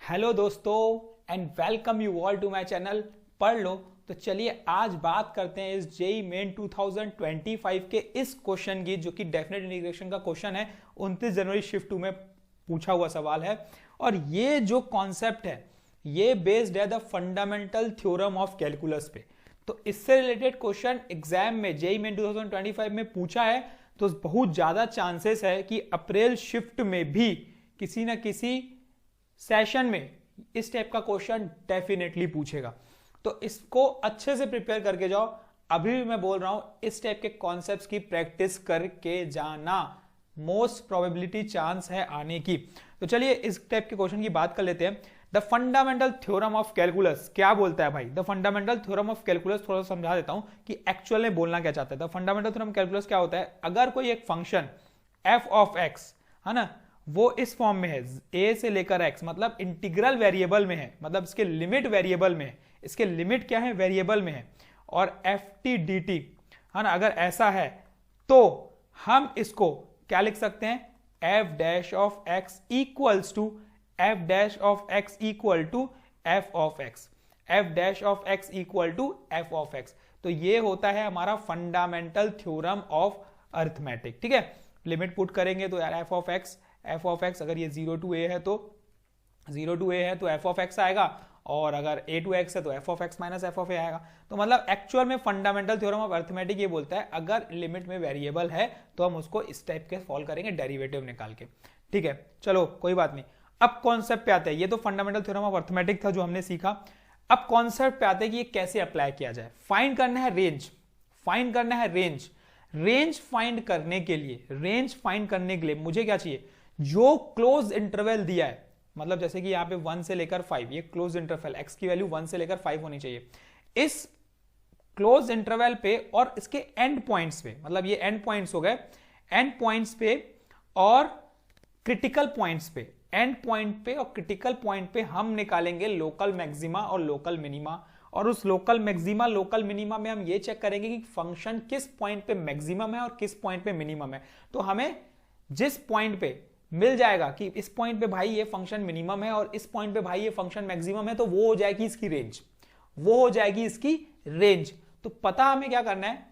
Hello दोस्तों and welcome you all to my channel पढ़ लो। तो चलिए आज बात करते हैं इस जेई मेन 2025 के इस क्वेश्चन की, जो कि डेफिनेट इंटीग्रेशन का क्वेश्चन है। 29 जनवरी शिफ्ट 2 में पूछा हुआ सवाल है और ये जो कॉन्सेप्ट है ये बेस्ड है the fundamental theorem of calculus पे। तो इससे रिलेटेड क्वेश्चन एग्जाम में जेई मेन 2025 में पूछा है, तो बहुत ज्यादा चांसेस है कि अप्रैल शिफ्ट में भी किसी ना किसी सेशन में इस टाइप का क्वेश्चन डेफिनेटली पूछेगा। तो इसको अच्छे से प्रिपेयर करके जाओ। अभी भी मैं बोल रहा हूं, इस टाइप के कॉन्सेप्ट्स की प्रैक्टिस करके जाना, मोस्ट प्रोबेबिलिटी चांस है आने की। तो चलिए इस टाइप के क्वेश्चन की बात कर लेते हैं। The fundamental theorem of calculus क्या बोलता है भाई? The fundamental theorem of calculus थोड़ा समझा देता हूं कि एक्चुअल में बोलना क्या चाहता है। द फंडामेंटल थ्योरम कैलकुलस क्या होता है? अगर कोई एक फंक्शन एफ ऑफ एक्स है ना, वो इस फॉर्म में है a से लेकर x, मतलब इंटीग्रल वेरिएबल में है, मतलब इसके लिमिट वेरिएबल में है, इसके लिमिट क्या है? वेरिएबल में है, और एफ टी डी टी है ना, अगर ऐसा है तो हम इसको क्या लिख सकते हैं? F dash of X equals to F dash of X equal to F of X, F dash of X equal to F of X. तो ये होता है हमारा फंडामेंटल थ्योरम ऑफ अरिथमेटिक। ठीक है, लिमिट पुट करेंगे तो यार एफ ऑफ एक्स अगर ये 0 to a है तो 0 to a है तो एफ ऑफ एक्स आएगा, और अगर a to x है तो F of X minus F of A आएगा। तो मतलब एक्चुअल में फंडामेंटल थ्योरम ऑफ अरिथमेटिक ये बोलता है अगर लिमिट में वेरिएबल है तो हम उसको इस टाइप के सॉल्व करेंगे डेरिवेटिव निकाल के। ठीक है, चलो कोई बात नहीं। अब कॉन्सेप्ट पे आते हैं। ये तो फंडामेंटल थ्योरम ऑफ अरिथमेटिक था जो हमने सीखा। अब कॉन्सेप्ट पे आते हैं कि ये कैसे अप्लाई किया जाए। फाइंड करना है रेंज, फाइंड करना है रेंज। रेंज फाइंड करने के लिए मुझे क्या चाहिए? जो क्लोज इंटरवल दिया है, मतलब जैसे कि यहां पे 1 से लेकर 5, ये क्लोज इंटरवल, x की वैल्यू 1 से लेकर 5 होनी चाहिए। इस क्लोज इंटरवल पे और इसके एंड पॉइंट्स पे, मतलब ये एंड पॉइंट्स हो गए, एंड पॉइंट्स पे और क्रिटिकल पॉइंट्स पे, एंड पॉइंट पे और क्रिटिकल पॉइंट पे हम निकालेंगे लोकल मैक्सिमा और लोकल मिनिमा। और उस लोकल मैक्सिमा लोकल मिनिमा में हम ये चेक करेंगे कि फंक्शन किस पॉइंट पे मैक्सिमम है और किस पॉइंट पे मिनिमम है। तो हमें जिस पॉइंट पे मिल जाएगा कि इस पॉइंट पे भाई ये फंक्शन मिनिमम है और इस पॉइंट पे भाई ये फंक्शन मैक्सिमम है, तो वो हो जाएगी इसकी रेंज, वो हो जाएगी इसकी रेंज। तो पता हमें क्या करना है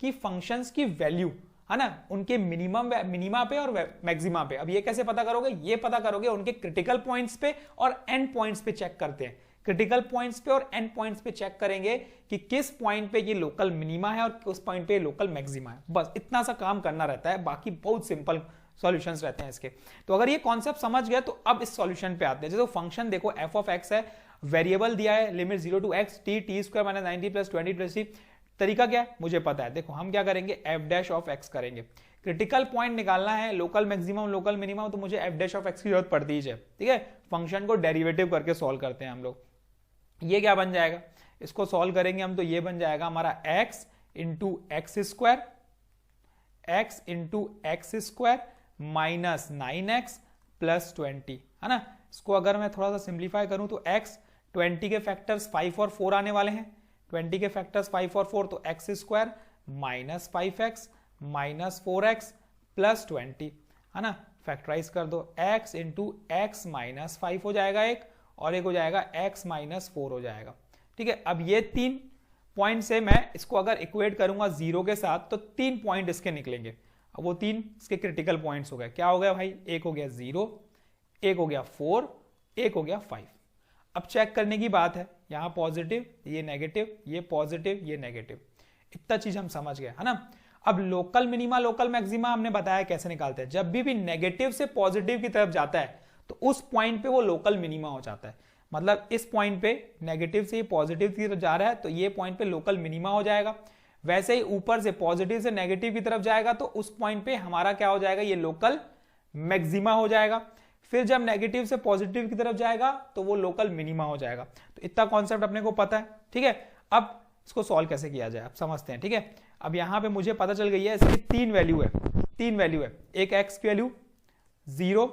कि फंक्शंस की वैल्यू है ना, उनके मिनिमा पे और मैक्सिमा पे। अब ये कैसे पता करोगे? ये पता करोगे उनके क्रिटिकल पॉइंट्स पे और एंड पॉइंट्स पे चेक करते हैं। क्रिटिकल पॉइंट्स पे और एंड पॉइंट्स पे चेक करेंगे कि किस पॉइंट पे ये लोकल मिनिमा है और किस पॉइंट पे लोकल मैक्सिमा है। बस इतना सा काम करना रहता है, बाकी बहुत सिंपल सॉल्यूशंस रहते हैं इसके। तो अगर ये कॉन्सेप्ट समझ गए तो अब इस सॉल्यूशन पे आते हैं। जैसे फंक्शन देखो एफ ऑफ एक्स है, वेरिएबल दिया है limit 0 to x T square minus 90 plus 20 plus C. तरीका क्या है मुझे पता है। देखो हम क्या करेंगे? एफ डैश ऑफ एक्स करेंगे। क्रिटिकल पॉइंट निकालना है, लोकल मैक्सिमम लोकल मिनिमम, तो मुझे एफ डैश ऑफ एक्स की जरूरत पड़ती है। ठीक है, फंक्शन को डेरिवेटिव करके सॉल्व करते हैं हम लोग। ये क्या बन जाएगा? इसको सॉल्व करेंगे हम तो ये बन जाएगा हमारा x into x square minus 9x plus 20 है ना। इसको अगर मैं थोड़ा सा सिंप्लीफाई करूं तो x 20 के फैक्टर्स 5 और 4 आने वाले हैं, 20 के फैक्टर्स 5 और 4, तो x square minus 5x minus 4x plus 20 है ना। फैक्टराइज कर दो, x इंटू एक्स माइनस 5 हो जाएगा एक, और एक हो जाएगा x माइनस 4 हो जाएगा। ठीक है, अब ये 3 पॉइंट से मैं इसको अगर इक्वेट करूंगा 0 के साथ तो 3 पॉइंट इसके निकलेंगे। अब वो 3 इसके क्रिटिकल पॉइंट्स हो गए। क्या हो गया भाई? एक हो गया 0, एक हो गया 4, एक हो गया 5। अब चेक करने की बात है, यहां पॉजिटिव, ये नेगेटिव, ये पॉजिटिव, ये नेगेटिव। इतना चीज हम समझ गए है ना। अब लोकल मिनिमा लोकल मैक्सिमा हमने बताया कैसे निकालते हैं। जब भी नेगेटिव से पॉजिटिव की तरफ जाता है तो उस पॉइंट पे वो लोकल मिनिमा हो जाता है। मतलब इस पॉइंट पे नेगेटिव से पॉजिटिव की तरफ जा रहा है तो ये पॉइंट पे लोकल मिनिमा हो जाएगा। वैसे ही ऊपर से पॉजिटिव से नेगेटिव की तरफ जाएगा तो उस पॉइंट पे हमारा क्या हो जाएगा? ये लोकल मैक्सिमा हो जाएगा। फिर जब नेगेटिव से पॉजिटिव की तरफ जाएगा तो वो लोकल मिनिमा हो जाएगा। तो इतना कॉन्सेप्ट अपने को पता है। ठीक है, अब इसको सॉल्व कैसे किया जाए अब समझते हैं। ठीक है, अब यहां पे मुझे पता चल गई है इसकी 3 वैल्यू है। एक x की वैल्यू 0,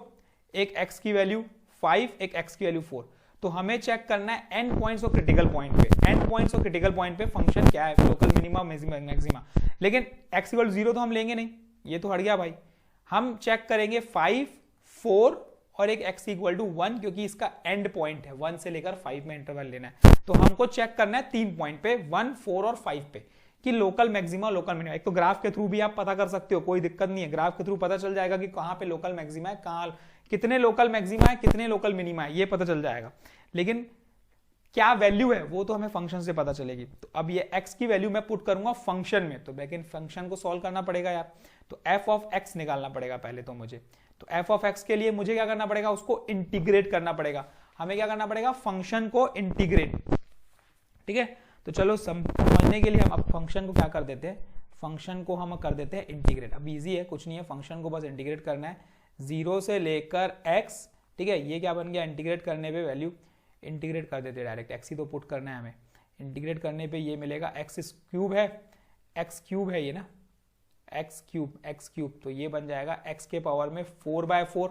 एक x की वैल्यू 5, एक x की वैल्यू 4। तो हमें चेक करना है एंड पॉइंट्स और क्रिटिकल पॉइंट पे। एंड पॉइंट्स और क्रिटिकल पॉइंट पे फंक्शन क्या है? Local minima maxima. लेकिन x इक्वल 0 तो हम लेंगे नहीं, ये तो हट गया भाई। हम चेक करेंगे 5, 4 और एक x इक्वल टू 1, क्योंकि इसका एंड पॉइंट है 1 से लेकर 5 में इंटरवल लेना है। तो हमको चेक करना है 3 पॉइंट पे, 1, 4 और 5 पे, कि लोकल मैक्सिमा लोकल मिनिमा। एक तो ग्राफ के थ्रू भी आप पता कर सकते हो, कोई दिक्कत नहीं है, ग्राफ के थ्रू पता चल जाएगा कि कहां पे लोकल मैक्सिमा है, कहां कितने लोकल मैक्सिमा है, कितने लोकल मिनिमा है, ये पता चल जाएगा। लेकिन क्या वैल्यू है वो तो हमें फंक्शन से पता चलेगी। तो अब ये x की वैल्यू मैं पुट करूंगा फंक्शन में, तो लेकिन फंक्शन को सॉल्व करना पड़ेगा यार। तो f ऑफ x निकालना पड़ेगा पहले तो मुझे। तो f ऑफ x के लिए मुझे क्या करना पड़ेगा, उसको इंटीग्रेट करना पड़ेगा। हमें क्या करना पड़ेगा, फंक्शन को इंटीग्रेट। ठीक है, तो चलो समझने के लिए हम अब फंक्शन को क्या कर देते हैं, फंक्शन को हम कर देते हैं इंटीग्रेट। अब इजी है, कुछ नहीं है, फंक्शन को बस इंटीग्रेट करना है 0 से लेकर x। ठीक है, ये क्या बन गया, इंटीग्रेट करने पे वैल्यू इंटीग्रेट कर देते हैं डायरेक्ट, x ही तो पुट करना है हमें। इंटीग्रेट करने पे ये मिलेगा, x क्यूब है, x क्यूब है ये ना, x क्यूब, तो ये बन जाएगा x के पावर में 4/4।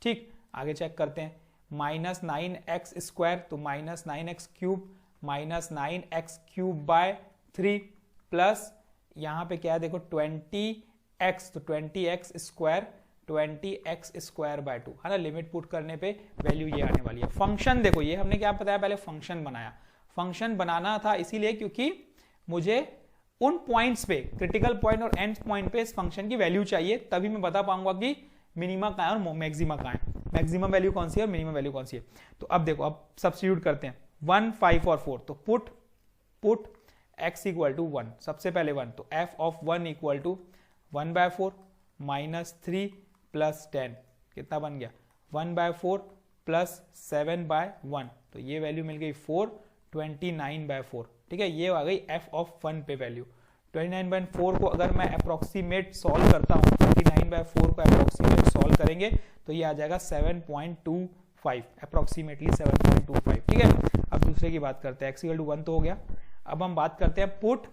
ठीक, आगे चेक करते हैं, माइनस 9x स्क्वायर, तो minus 9x cube minus 9x cube by 3 plus यहाँ पे क्या है देखो 20x, तो 20x square, 20x square by 2 है ना। लिमिट पुट करने पे वैल्यू ये आने वाली है। फंक्शन देखो, ये हमने क्या बताया, पहले फंक्शन बनाया। फंक्शन बनाना था इसीलिए क्योंकि मुझे उन पॉइंट्स पे, क्रिटिकल पॉइंट और एंड पॉइंट पे इस फंक्शन की वैल्यू चाहिए, तभी मैं बता पाऊंगा कि मिनिमा कहाँ है और मैक्सिमा कहाँ है, मैक्सिमम वैल्यू कौन सी है और मिनिमम वैल्यू कौन सी है। तो अब देखो, अब सब्स्टिट्यूट करते हैं 1, 5 और 4, तो पुट x इक्वल टू 1, सबसे पहले 1, तो f of 1 equal to 1/4 minus 3 plus 10, कितना बन गया 1/4 प्लस 7/1, तो ये वैल्यू मिल गई 4, 29/4। ठीक है, ये आ गई f ऑफ 1 पे वैल्यू। 29/4 को अगर मैं अप्रोक्सीमेट सॉल्व करता हूँ, 29/4 को अप्रोक्सीमेट सॉल्व करेंगे तो ये आ जाएगा 7.25, अप्रोक्सीमेटली 7.25। ठीक है, अब दूसरे की बात करते हैं, x इक्वल टू 1 तो हो गया। अब हम बात करते हैं पुट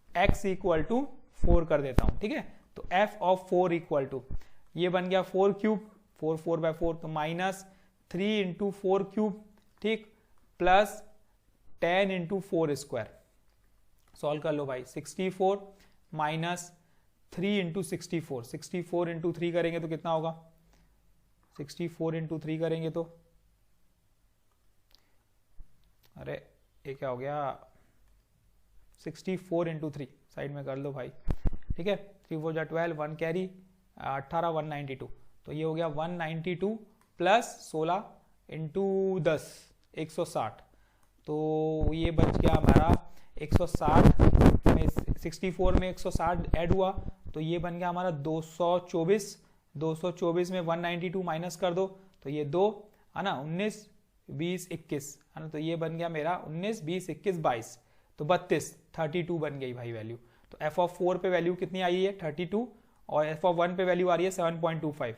x इक्वल टू 4 कर देता हूं। ठीक है, तो f ऑफ 4 इक्वल टू, ये बन गया 4 क्यूब, 4/4, तो माइनस 3 इंटू 4 क्यूब, ठीक, प्लस 10 इंटू 4 स्क्वायर। सॉल्व कर लो भाई, 64 माइनस 3 इंटू 64, 64 इंटू 3 करेंगे तो कितना होगा, 64 इंटू 3 करेंगे तो, अरे ये क्या हो गया, 64 इंटू 3 साइड में कर लो भाई। ठीक है, 3 4 जा 12, 1 कैरी, 18 192, तो ये हो गया 192 प्लस 16 इंटू 10 160, तो ये बच गया हमारा 160 में 64 में 160 ऐड हुआ, तो ये बन गया हमारा 224। 224 में 192 माइनस कर दो तो ये 2 है ना, 19 20 21 है ना, तो ये बन गया मेरा 19 20 21 22, तो 32 बन गई भाई वैल्यू। तो f ऑफ 4 पे वैल्यू कितनी आई है 32, और f ऑफ 1 पे वैल्यू आ रही है 7.25।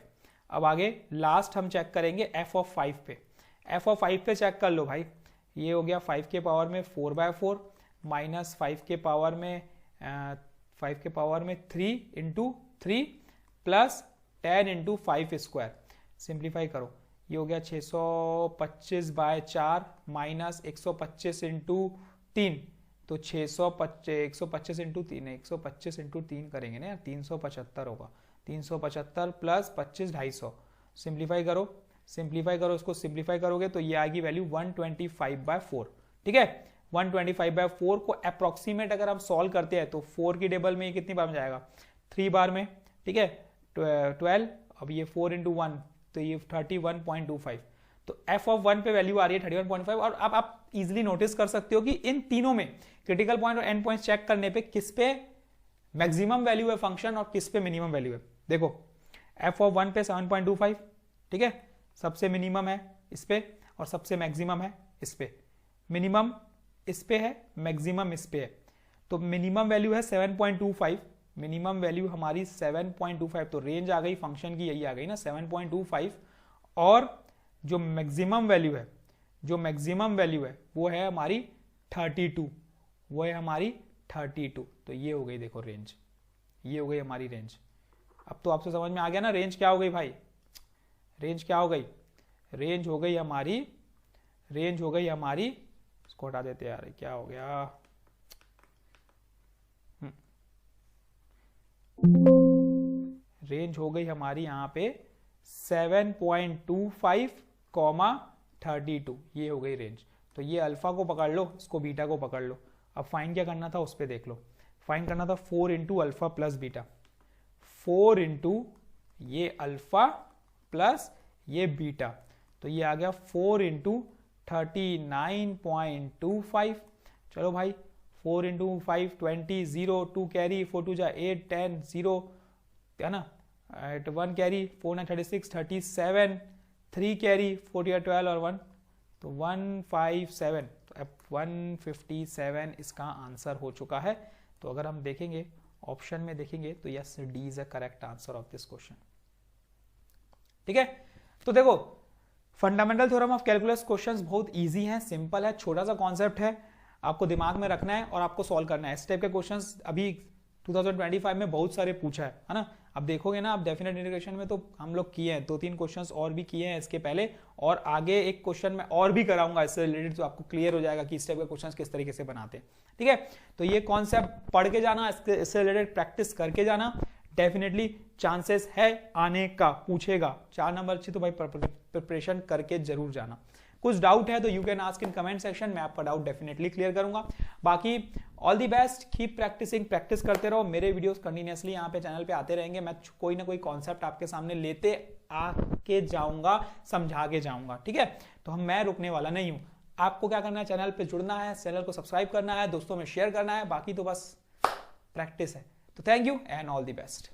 अब आगे लास्ट हम चेक करेंगे f ऑफ 5 पे। f ऑफ 5 पे चेक कर लो भाई, ये हो गया 5 के पावर में 4/4 माइनस 5 के पावर में 3 into 3 plus 10 into 5 square. Simplify करो, ये हो गया 625/4 माइनस 125 इंटू 3, तो 125 इंटू 3 125 इंटू 3 करेंगे ना, 375 होगा, 375 प्लस 25 250। सिंप्लीफाई करो इसको, सिंप्लीफाई करोगे तो ये आएगी वैल्यू 125/4। ठीक है, 125/4 को अप्रोक्सीमेट अगर हम सॉल्व करते हैं तो 4 की टेबल में ये कितनी बार में जाएगा 3 बार में। ठीक है, 12, अब ये 4 इंटू 1 तो ये 31.25, तो f ऑफ 1 पे वैल्यू आ रही है 31.5। और अब आप इजीली नोटिस कर सकते हो कि इन तीनों में क्रिटिकल पॉइंट और एंड पॉइंट चेक करने पे किस पे मैक्सिमम वैल्यू है फंक्शन और किस पे मिनिमम वैल्यू है। देखो f ऑफ 1 पे 7.25, ठीक है, सबसे मिनिमम है इस पे और सबसे मैक्सिमम है इस पे। मिनिमम इस पे है, मैक्सिमम इस पे है, तो मिनिमम वैल्यू है 7.25, मिनिमम वैल्यू हमारी 7.25, तो रेंज आ गई फंक्शन की, यही आ गई ना 7.25। और जो मैक्सिमम वैल्यू है वो है हमारी 32, वो है हमारी 32, तो ये हो गई देखो रेंज, ये हो गई हमारी रेंज। अब तो आपसे समझ में आ गया ना रेंज क्या हो गई भाई, रेंज क्या हो गई, रेंज हो गई हमारी, इसको हटा देते यार, क्या हो गया, रेंज हो गई हमारी यहाँ पे 7.25, 32, ये हो गई रेंज। तो ये अल्फा को पकड़ लो, इसको बीटा को पकड़ लो। अब फाइन क्या करना था उस पर देख लो। फाइन करना था 4 into alpha plus beta, 4 into ये अल्फा प्लस ये बीटा, तो ये आ गया 4 इंटू 39.25। चलो भाई 4 इंटू 5 20, 0 2 कैरी, 4 2 जा 8 10 0 है ना, 1 कैरी 4 9 36 37, 3 कैरी 4 या 12 और 1, तो 157। तो अब 157 इसका आंसर हो चुका है। तो अगर हम देखेंगे ऑप्शन में देखेंगे तो yes, D is a correct answer of this question. ठीक है, तो देखो fundamental theorem of calculus questions बहुत इजी हैं, सिंपल है, छोटा सा कॉन्सेप्ट है, आपको दिमाग में रखना है और आपको सॉल्व करना है। इस टाइप के क्वेश्चंस अभी 2025 में बहुत सारे पूछा है ना। अब देखोगे ना, आप डेफिनेट इंटीग्रेशन में तो हम लोग किए हैं, 2-3 क्वेश्चंस और भी किए हैं इसके पहले, और आगे एक क्वेश्चन मैं और भी कराऊंगा इससे रिलेटेड, तो आपको क्लियर हो जाएगा कि इस टाइप के क्वेश्चंस किस तरीके से बनाते हैं। ठीक है, तो ये कॉन्सेप्ट पढ़ के जाना, इससे रिलेटेड प्रैक्टिस करके जाना, डेफिनेटली चांसेस है आने का, पूछेगा 4 नंबर अच्छी, तो भाई प्रिपरेशन करके जरूर जाना। कुछ डाउट है तो you can ask in comment section, मैं आपका डाउट डेफिनेटली क्लियर करूंगा। बाकी all the best, keep practicing, practice करते रहो। मेरे वीडियोस कंटिन्यूअसली यहाँ पे चैनल पे आते रहेंगे, मैं कोई ना कोई कॉन्सेप्ट आपके सामने लेते आके जाऊंगा, समझा के जाऊंगा। ठीक है, तो मैं रुकने वाला नहीं हूं। आपको क्या करना है, चैनल पे जुड़ना है, चैनल को सब्सक्राइब करना है, दोस्तों में शेयर करना है, बाकी तो बस प्रैक्टिस है। तो thank you and all the best.